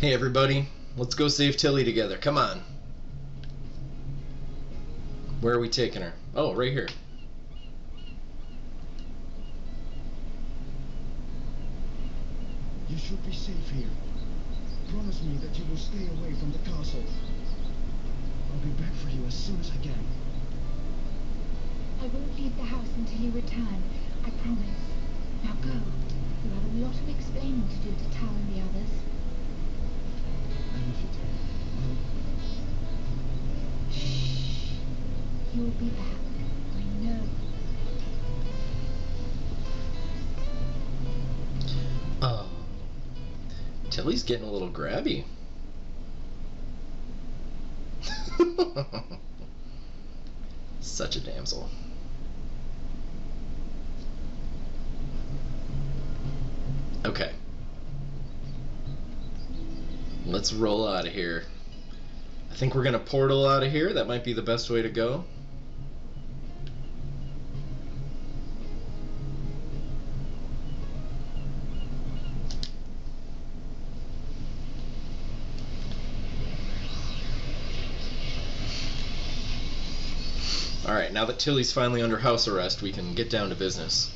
Hey everybody, let's go save Tilly together. Come on. Where are we taking her? Oh, right here. You should be safe here. Promise me that you will stay away from the castle. I'll be back for you as soon as I can. I won't leave the house until you return, I promise. Now go. You have a lot of explaining to do to Tal and the others. I love you, Tilly. Shh. You'll be back. I know. Oh. Tilly's getting a little grabby. Such a damsel. Okay. Let's roll out of here. I think we're gonna portal out of here. That might be the best way to go. Alright, now that Tilly's finally under house arrest, we can get down to business.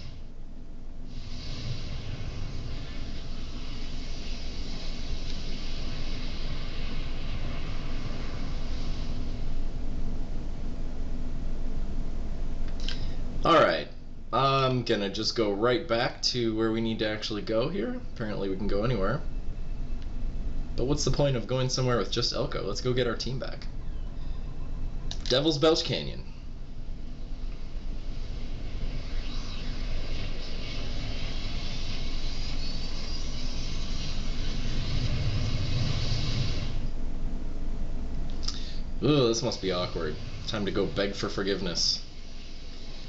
Alright, I'm gonna just go right back to where we need to actually go here. Apparently we can go anywhere. But what's the point of going somewhere with just Elko? Let's go get our team back. Devil's Belch Canyon. Ooh, this must be awkward. Time to go beg for forgiveness.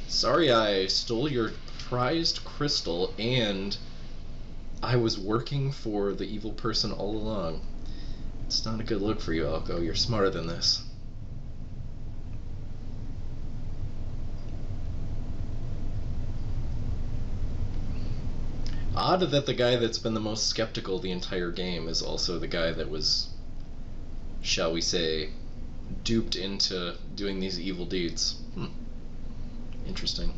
Sorry I stole your prized crystal and I was working for the evil person all along. It's not a good look for you, Elko. You're smarter than this. Odd that the guy that's been the most skeptical the entire game is also the guy that was, shall we say, duped into doing these evil deeds. Interesting.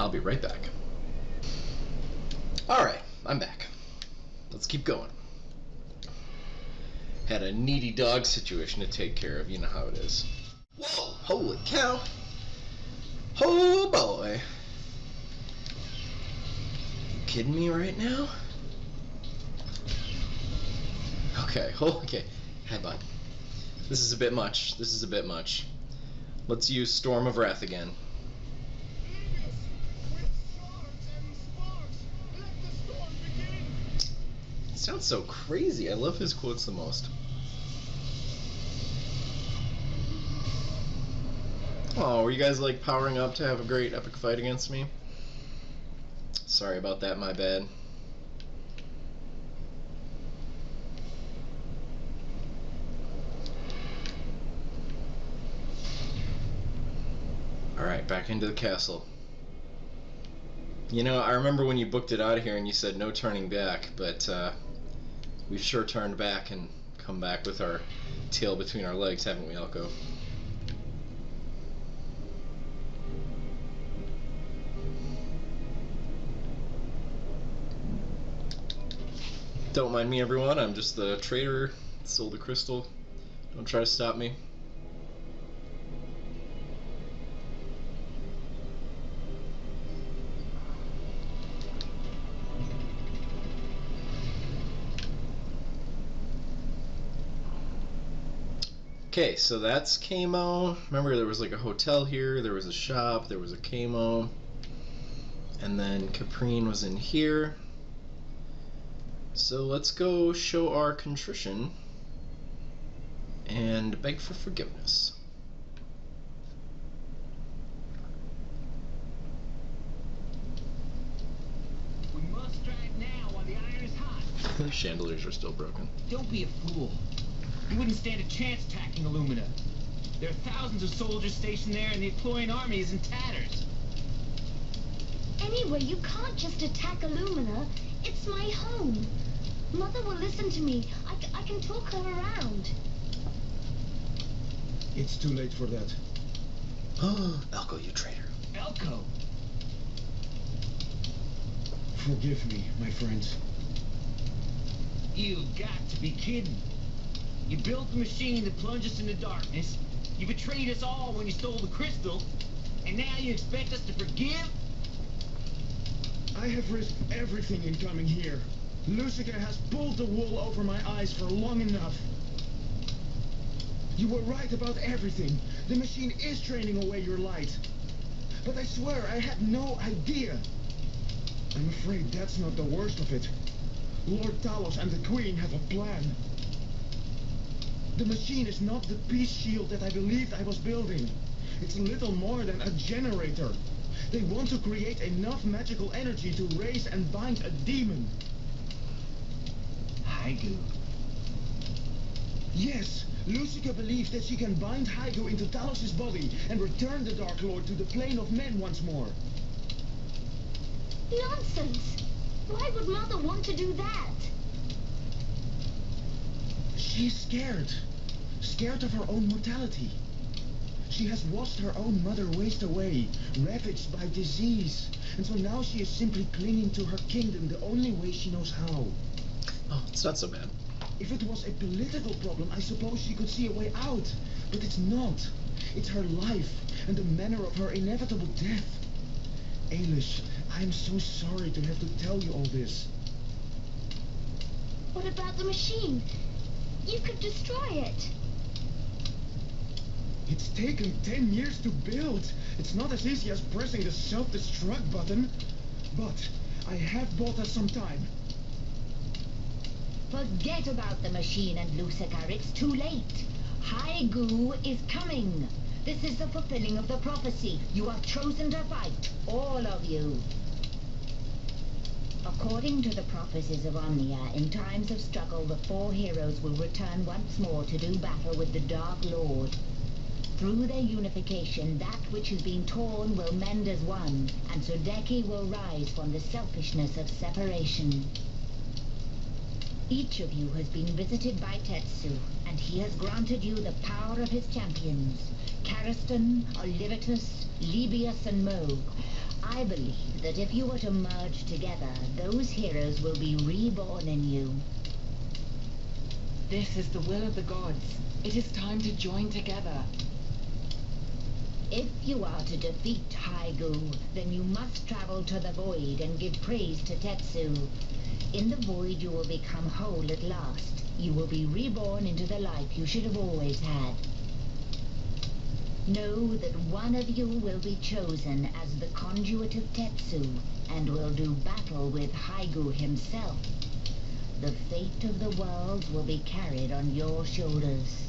I'll be right back. Alright, I'm back. Let's keep going. Had a needy dog situation to take care of, you know how it is. Whoa, holy cow. Oh boy. You kidding me right now? Okay, okay. Hi, bud. This is a bit much. This is a bit much. Let's use Storm of Wrath again. Sounds so crazy. I love his quotes the most. Oh, were you guys like powering up to have a great epic fight against me? Sorry about that, my bad. Alright, back into the castle. You know, I remember when you booked it out of here and you said no turning back, but we've sure turned back and come back with our tail between our legs, haven't we, Elko? Don't mind me, everyone. I'm just the trader that sold the crystal. Don't try to stop me. Okay, so that's Kamo. Remember, there was like a hotel here, there was a shop, there was a Kamo, and then Caprine was in here. So let's go show our contrition and beg for forgiveness. chandeliers are still broken. Don't be a fool. You wouldn't stand a chance attacking Illumina. There are thousands of soldiers stationed there, and the Eploian army is in tatters. Anyway, you can't just attack Illumina. It's my home. Mother will listen to me. I can talk her around. It's too late for that. Elko, you traitor. Elko! Forgive me, my friends. You've got to be kidding. You built the machine that plunged us into darkness. You betrayed us all when you stole the crystal. And now you expect us to forgive? I have risked everything in coming here. Lucica has pulled the wool over my eyes for long enough. You were right about everything. The machine is draining away your light. But I swear I had no idea. I'm afraid that's not the worst of it. Lord Talos and the Queen have a plan. The machine is not the peace shield that I believed I was building. It's little more than a generator. They want to create enough magical energy to raise and bind a demon. Haigu. Yes, Lucica believes that she can bind Haigu into Talos' body and return the Dark Lord to the plane of men once more. Nonsense! Why would Mother want to do that? She's scared. Scared of her own mortality. She has watched her own mother waste away, ravaged by disease. And so now she is simply clinging to her kingdom the only way she knows how. Oh, it's not so bad. If it was a political problem, I suppose she could see a way out. But it's not. It's her life and the manner of her inevitable death. Ailish, I am so sorry to have to tell you all this. What about the machine? You could destroy it. It's taken 10 years to build. It's not as easy as pressing the self-destruct button. But I have bought us some time. Forget about the machine and Lucifer. It's too late. Haigu is coming. This is the fulfilling of the prophecy. You are chosen to fight, all of you. According to the prophecies of Omnia, in times of struggle, the four heroes will return once more to do battle with the Dark Lord. Through their unification, that which has been torn will mend as one, and Sudeki will rise from the selfishness of separation. Each of you has been visited by Tetsu, and he has granted you the power of his champions, Cariston, Olivitus, Libius, and Moog. I believe that if you were to merge together, those heroes will be reborn in you. This is the will of the gods. It is time to join together. If you are to defeat Haigu, then you must travel to the Void and give praise to Tetsu. In the Void you will become whole at last. You will be reborn into the life you should have always had. Know that one of you will be chosen as the conduit of Tetsu, and will do battle with Haigu himself. The fate of the worlds will be carried on your shoulders.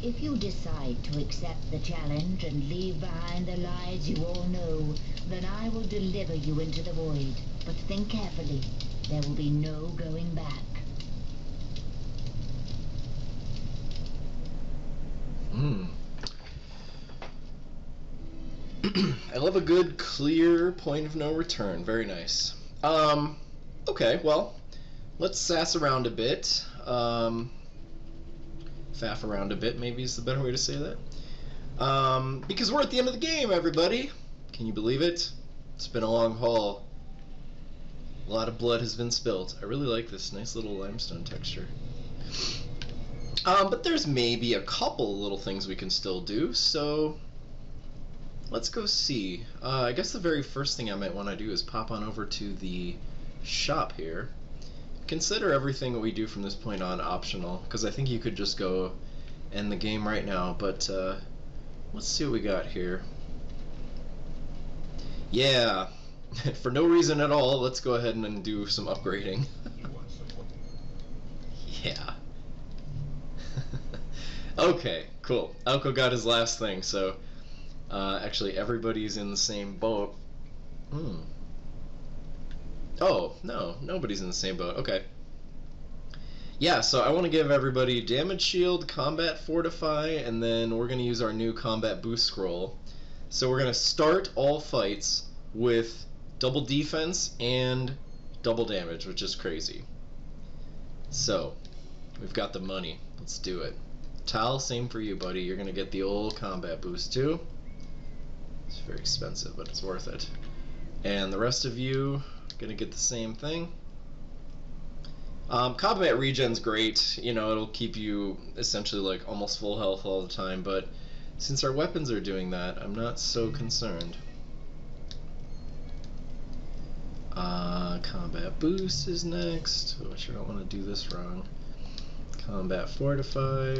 If you decide to accept the challenge and leave behind the lives you all know, then I will deliver you into the Void. But think carefully. There will be no going back. I love a good, clear point of no return. Very nice. Okay, well, let's sass around a bit. Faff around a bit, maybe is the better way to say that. Because we're at the end of the game, everybody. Can you believe it? It's been a long haul. A lot of blood has been spilled. I really like this nice little limestone texture. But there's maybe a couple little things we can still do, so let's go see. I guess the very first thing I might want to do is pop on over to the shop here. Consider everything we do from this point on optional, because I think you could just go end the game right now, but let's see what we got here. Yeah, for no reason at all, let's go ahead and do some upgrading. Yeah. Okay, cool. Elko got his last thing, so actually everybody's in the same boat. Oh, no, nobody's in the same boat. Okay. Yeah, so I want to give everybody damage shield, combat fortify, and then we're going to use our new combat boost scroll. So we're going to start all fights with double defense and double damage, which is crazy. So, we've got the money. Let's do it. Tal, same for you, buddy. You're going to get the old combat boost too. It's very expensive, but it's worth it. And the rest of you going to get the same thing. Combat regen's great, you know, it'll keep you essentially like almost full health all the time, but since our weapons are doing that, I'm not so concerned. Combat boost is next. Oh, I sure don't want to do this wrong. Combat fortify.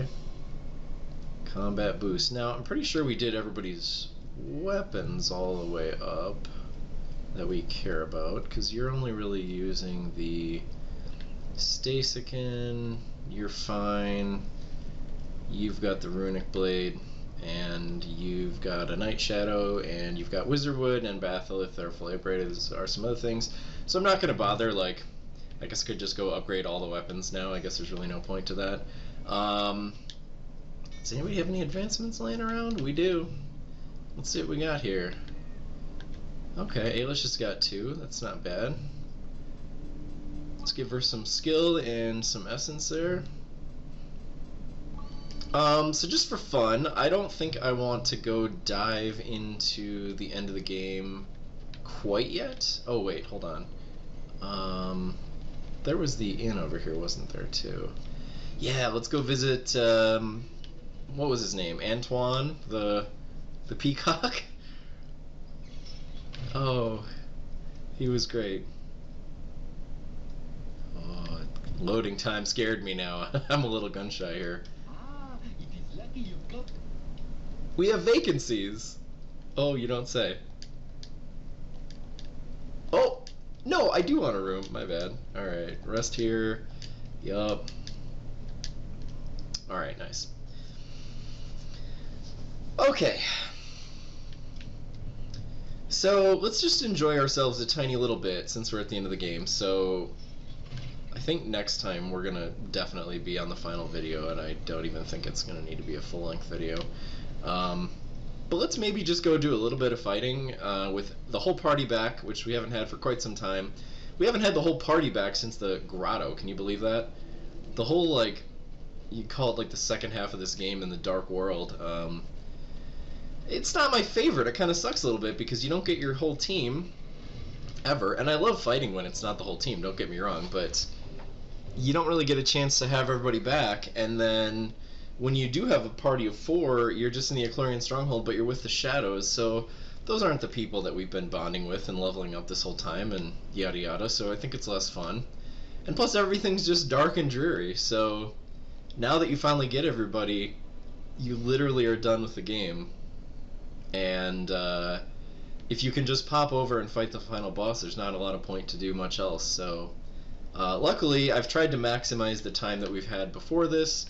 Combat boost. Now, I'm pretty sure we did everybody's weapons all the way up that we care about, because you're only really using the Stasican, you're fine. You've got the runic blade, and you've got a night shadow, and you've got wizardwood and batholith are fully upgraded. These are some other things. So I'm not gonna bother. Like, I guess I could just go upgrade all the weapons now. I guess there's really no point to that. Does anybody have any advancements laying around? We do. Let's see what we got here. Okay, Ailish has got 2. That's not bad. Let's give her some skill and some essence there. So just for fun, I don't think I want to go dive into the end of the game quite yet. Oh wait, hold on. There was the inn over here, wasn't there, too? Yeah, let's go visit, what was his name? Antoine, the peacock? Oh, he was great. Oh, loading time scared me now. I'm a little gun shy here. It is lucky you've got... We have vacancies. Oh, you don't say. Oh, no, I do want a room. My bad. Alright, rest here. Yup. Alright, nice. Okay. So, let's just enjoy ourselves a tiny little bit since we're at the end of the game. So, I think next time we're going to definitely be on the final video, and I don't even think it's going to need to be a full-length video. But let's maybe just go do a little bit of fighting with the whole party back, which we haven't had for quite some time. We haven't had the whole party back since the grotto, can you believe that? The whole, like, you call it like the second half of this game in the Dark World. It's not my favorite. It kind of sucks a little bit because you don't get your whole team ever. And I love fighting when it's not the whole team, don't get me wrong, but you don't really get a chance to have everybody back. And then when you do have a party of 4, you're just in the Eclorian Stronghold, but you're with the Shadows, so those aren't the people that we've been bonding with and leveling up this whole time and yada yada, so I think it's less fun. And plus everything's just dark and dreary, so now that you finally get everybody, you literally are done with the game. And if you can just pop over and fight the final boss, there's not a lot of point to do much else. So luckily, I've tried to maximize the time that we've had before this.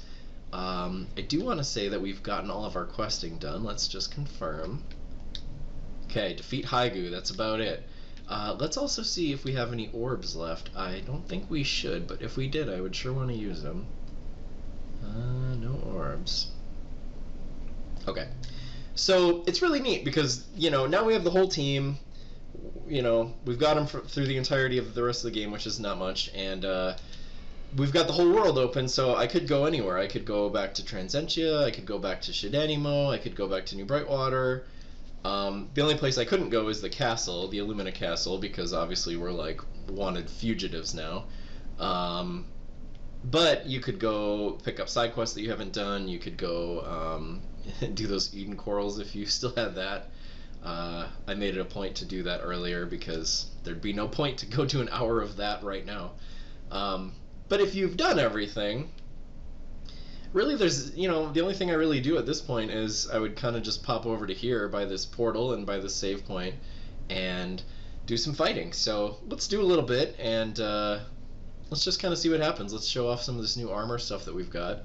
I do want to say that we've gotten all of our questing done. Let's just confirm. Okay, defeat Haigu, that's about it. Let's also see if we have any orbs left. I don't think we should, but if we did, I would sure want to use them. No orbs. Okay. So it's really neat because, you know, now we have the whole team. You know, we've got them through the entirety of the rest of the game, which is not much, and we've got the whole world open, so I could go anywhere. I could go back to Transentia, I could go back to Shidanimo, I could go back to New Brightwater. The only place I couldn't go is the castle, the Illumina Castle, because obviously we're like wanted fugitives now. But you could go pick up side quests that you haven't done. You could go do those Eden Corals if you still had that. I made it a point to do that earlier because there'd be no point to go do an hour of that right now. But if you've done everything, really there's, you know, the only thing I really do at this point is I would kind of just pop over to here by this portal and by this save point and do some fighting. So let's do a little bit and let's just kind of see what happens. Let's show off some of this new armor stuff that we've got.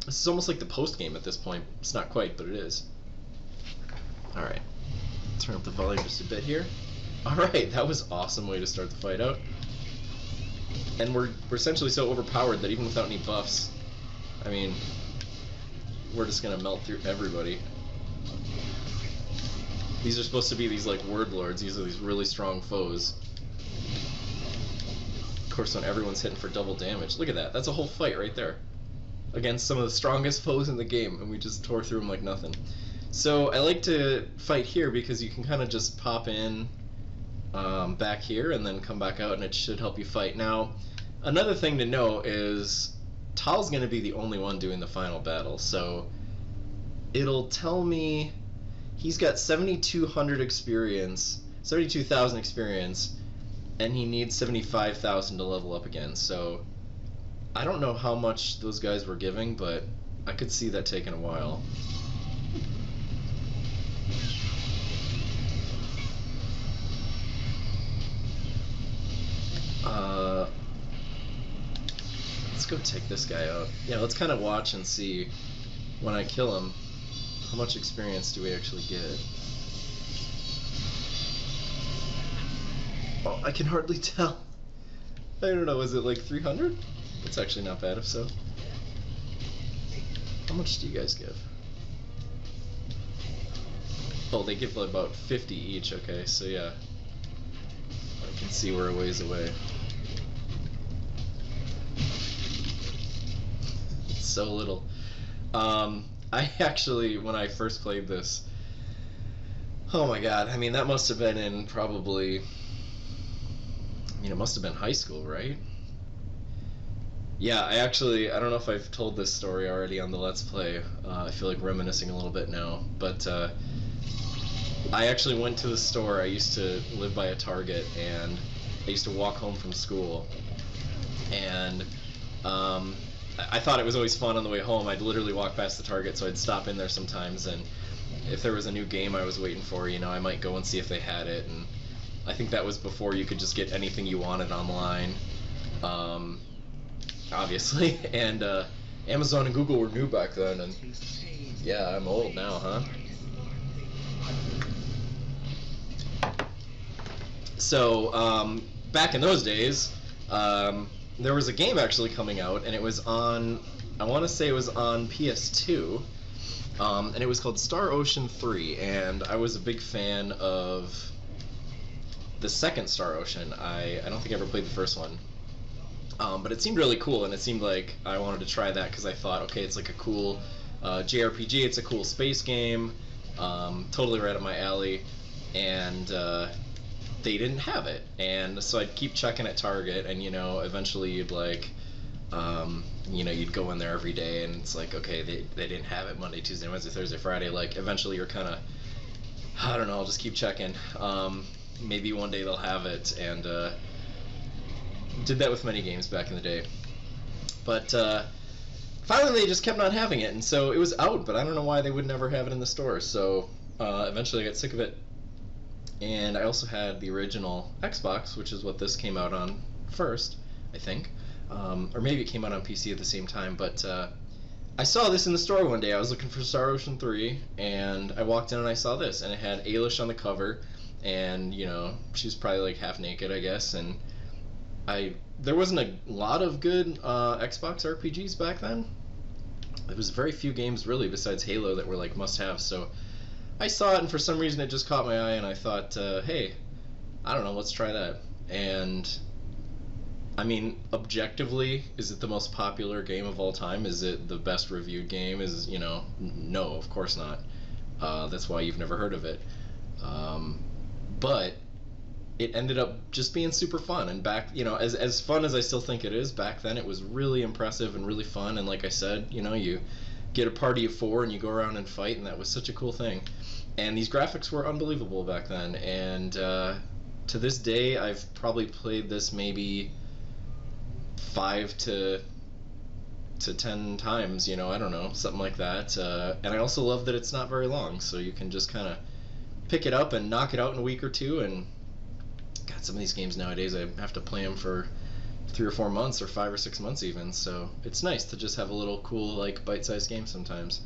This is almost like the post-game at this point. It's not quite, but it is. Alright. Turn up the volume just a bit here. Alright, that was an awesome way to start the fight out. And we're essentially so overpowered that even without any buffs, I mean, we're just gonna melt through everybody. These are supposed to be these, like, word lords. These are these really strong foes. Of course, when everyone's hitting for double damage. Look at that. That's a whole fight right there. Against some of the strongest foes in the game, and we just tore through them like nothing. So I like to fight here because you can kind of just pop in back here and then come back out, and it should help you fight. Now, another thing to know is Tal's going to be the only one doing the final battle, so it'll tell me he's got 7,200 experience, 72,000 experience, and he needs 75,000 to level up again. So I don't know how much those guys were giving, but I could see that taking a while. Let's go take this guy out. Yeah, let's kind of watch and see when I kill him, how much experience do we actually get? Oh, I can hardly tell. I don't know, is it like 300? That's actually not bad if so. How much do you guys give? Oh, they give about 50 each, okay, so yeah. I can see we're a ways away. So little. I actually, when I first played this, oh my god, I mean, that must have been in probably, I mean, it must have been high school, right? Yeah, I don't know if I've told this story already on the Let's Play. I feel like reminiscing a little bit now, but I actually went to the store. I used to live by a Target, and I used to walk home from school, and I thought it was always fun on the way home. I'd literally walk past the Target, so I'd stop in there sometimes, and if there was a new game I was waiting for, you know, I might go and see if they had it. And I think that was before you could just get anything you wanted online, obviously. And Amazon and Google were new back then, and yeah, I'm old now, huh? So back in those days, there was a game actually coming out, and it was on, I want to say it was on PS2, and it was called Star Ocean 3, and I was a big fan of the second Star Ocean. I don't think I ever played the first one, but it seemed really cool, and it seemed like I wanted to try that because I thought, okay, it's like a cool JRPG, it's a cool space game, totally right up my alley, and they didn't have it, and so I'd keep checking at Target, and you know, eventually you'd like, you know, you'd go in there every day, and it's like, okay, they didn't have it Monday, Tuesday, Wednesday, Thursday, Friday. Like, eventually you're kind of, I don't know, I'll just keep checking. Maybe one day they'll have it, and did that with many games back in the day. But finally they just kept not having it, and so it was out, but I don't know why they would never have it in the store. So eventually I got sick of it. And I also had the original Xbox, which is what this came out on first, I think. Or maybe it came out on PC at the same time, but I saw this in the store one day. I was looking for Star Ocean 3, and I walked in and I saw this, and it had Ailish on the cover, and, you know, she was probably like half naked, I guess, and there wasn't a lot of good Xbox RPGs back then. There was very few games, really, besides Halo that were like must-haves, so I saw it, and for some reason it just caught my eye, and I thought, hey, I don't know, let's try that. And I mean, objectively, is it the most popular game of all time? Is it the best reviewed game? Is, you know, no, of course not. That's why you've never heard of it. But it ended up just being super fun, and back, you know, as fun as I still think it is, back then it was really impressive and really fun. And like I said, you know, you get a party of 4 and you go around and fight, and that was such a cool thing. And these graphics were unbelievable back then, and to this day I've probably played this maybe 5 to 10 times, you know, I don't know, something like that. And I also love that it's not very long, so you can just kind of pick it up and knock it out in a week or two. And God, some of these games nowadays I have to play them for 3 or 4 months, or 5 or 6 months even, so it's nice to just have a little cool, like, bite-sized game sometimes.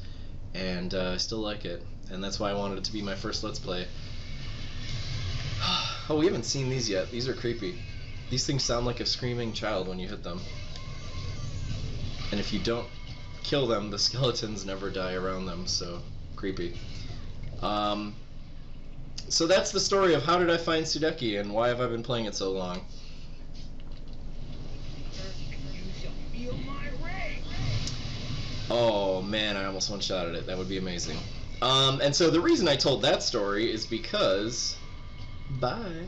And I still like it, and that's why I wanted it to be my first Let's Play. Oh, we haven't seen these yet. These are creepy. These things sound like a screaming child when you hit them. And if you don't kill them, the skeletons never die around them, so creepy. So that's the story of how did I find Sudeki and why have I been playing it so long. Oh man, I almost one-shotted it. That would be amazing. And so the reason I told that story is because... Bye.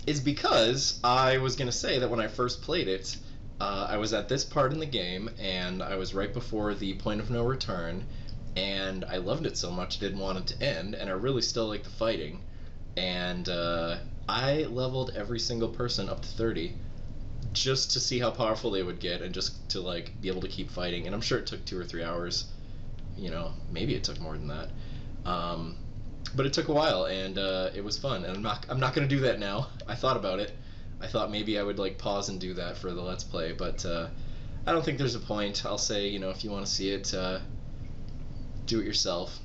Is because I was going to say that when I first played it, I was at this part in the game, and I was right before the point of no return, and I loved it so much I didn't want it to end, and I really still like the fighting. And I leveled every single person up to 30 just to see how powerful they would get and just to like be able to keep fighting. And I'm sure it took 2 or 3 hours. You know, maybe it took more than that. But it took a while, and it was fun. And I'm not going to do that now. I thought about it. I thought maybe I would like pause and do that for the Let's Play, but I don't think there's a point. I'll say, you know, if you want to see it, do it yourself.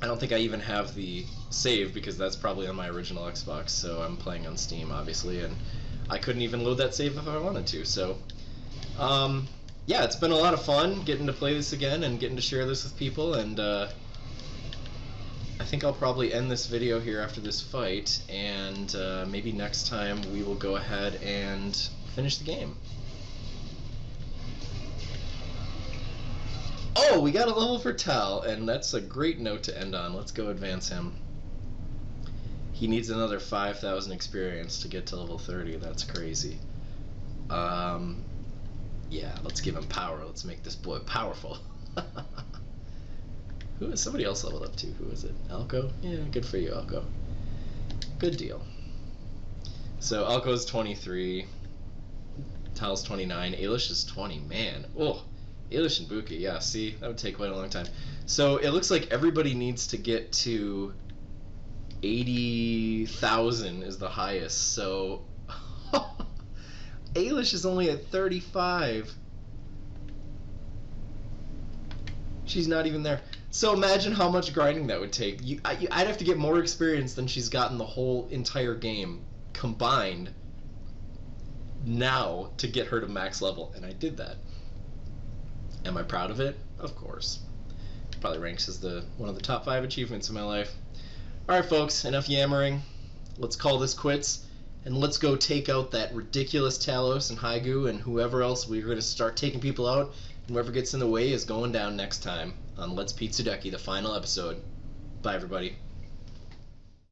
I don't think I even have the save because that's probably on my original Xbox, so I'm playing on Steam, obviously, and I couldn't even load that save if I wanted to. So, yeah, it's been a lot of fun getting to play this again and getting to share this with people, and I think I'll probably end this video here after this fight, and maybe next time we will go ahead and finish the game. Oh, we got a level for Tal, and that's a great note to end on. Let's go advance him. He needs another 5,000 experience to get to level 30. That's crazy. Yeah, let's give him power. Let's make this boy powerful. Who is somebody else leveled up to? Who is it? Alco? Yeah, good for you, Alco. Good deal. So Alco's 23. Tal's 29. Ailish is 20. Man. Oh, Ailish and Buki. Yeah, see? That would take quite a long time. So it looks like everybody needs to get to 80,000 is the highest. So Ailish is only at 35. She's not even there. So imagine how much grinding that would take. I'd have to get more experience than she's gotten the whole entire game combined now to get her to max level, and I did that. Am I proud of it? Of course. Probably ranks as one of the top 5 achievements in my life. Alright folks, enough yammering. Let's call this quits, and let's go take out that ridiculous Talos and Haigu and whoever else. We're going to start taking people out. Whoever gets in the way is going down next time on Let's Beat Sudeki, the final episode. Bye, everybody.